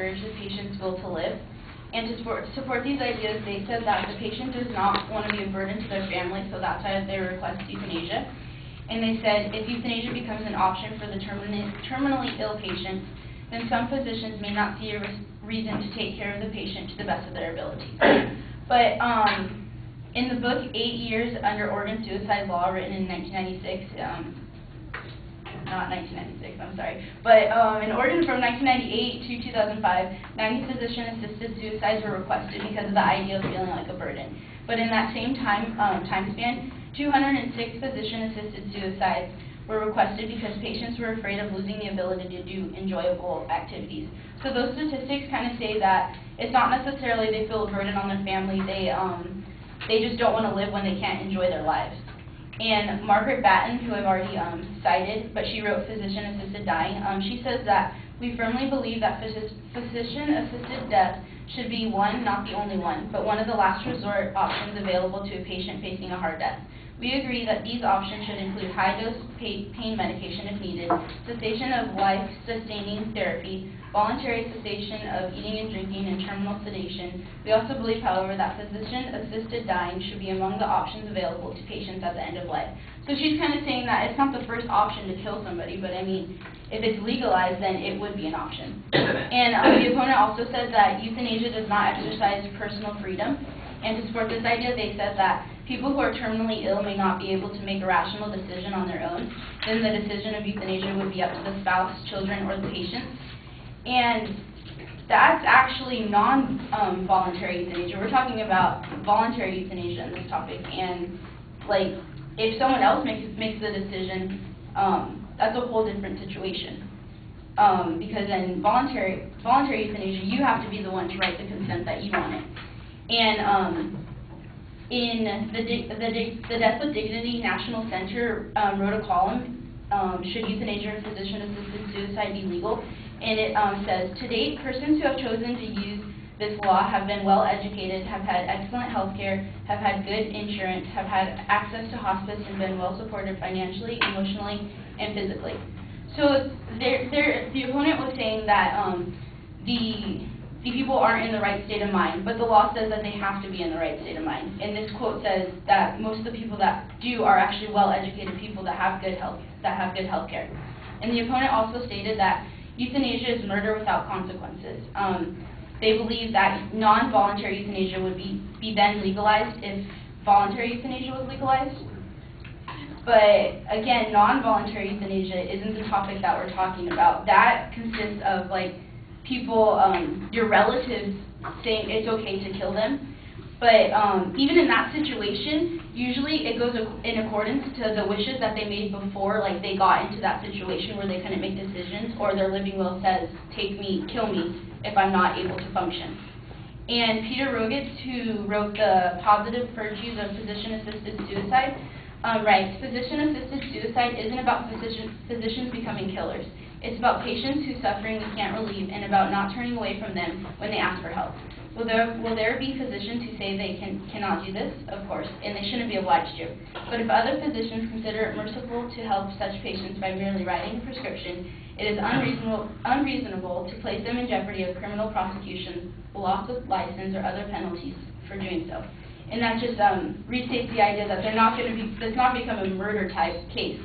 encourage the patient's will to live. And to support these ideas, they said that the patient does not want to be a burden to their family, so that's why they request euthanasia. And they said if euthanasia becomes an option for the terminally ill patient, then some physicians may not see a reason to take care of the patient to the best of their abilities. But in the book 8 Years Under Oregon Suicide Law, written in 1996, not 1996, I'm sorry, but in Oregon from 1998 to 2005, 90 physician-assisted suicides were requested because of the idea of feeling like a burden. But in that same time span, 206 physician-assisted suicides were requested because patients were afraid of losing the ability to do enjoyable activities. So those statistics kind of say that it's not necessarily they feel a burden on their family, they just don't want to live when they can't enjoy their lives. And Margaret Batten, who I've already cited, but she wrote Physician-Assisted Dying, she says that we firmly believe that physician-assisted death should be one, not the only one, but one of the last resort options available to a patient facing a hard death. We agree that these options should include high-dose pain medication if needed, cessation of life-sustaining therapy, voluntary cessation of eating and drinking, and terminal sedation. We also believe, however, that physician-assisted dying should be among the options available to patients at the end of life. So she's kind of saying that it's not the first option to kill somebody, but I mean, if it's legalized, then it would be an option. And the opponent also said that euthanasia does not exercise personal freedom. And to support this idea, they said that people who are terminally ill may not be able to make a rational decision on their own. Then the decision of euthanasia would be up to the spouse, children, or the patient. And that's actually non-voluntary euthanasia. We're talking about voluntary euthanasia in this topic. And like, if someone else makes the decision, that's a whole different situation. Because in voluntary euthanasia, you have to be the one to write the consent that you want it. And in the Death with Dignity National Center wrote a column, should euthanasia and physician-assisted suicide be legal? And it says, to date, persons who have chosen to use this law have been well educated, have had excellent health care, have had good insurance, have had access to hospice, and been well supported financially, emotionally, and physically. So the opponent was saying that the people aren't in the right state of mind, but the law says that they have to be in the right state of mind. And this quote says that most of the people that do are actually well-educated people that have good health care. And the opponent also stated that euthanasia is murder without consequences. They believe that non-voluntary euthanasia would be then legalized if voluntary euthanasia was legalized. But again, non-voluntary euthanasia isn't the topic that we're talking about. That consists of like people, your relatives saying it's okay to kill them. But even in that situation, usually it goes in accordance to the wishes that they made before, like they got into that situation where they couldn't make decisions, or their living will says, take me, kill me, if I'm not able to function. And Peter Rogitz, who wrote The Positive Virtues of Physician-Assisted Suicide, writes, physician-assisted suicide isn't about physicians becoming killers. It's about patients whose suffering we can't relieve, and about not turning away from them when they ask for help. Will there be physicians who say they cannot do this? Of course, and they shouldn't be obliged to. But if other physicians consider it merciful to help such patients by merely writing a prescription, it is unreasonable to place them in jeopardy of criminal prosecution, loss of license, or other penalties for doing so. And that just restates the idea that that's not become a murder type case.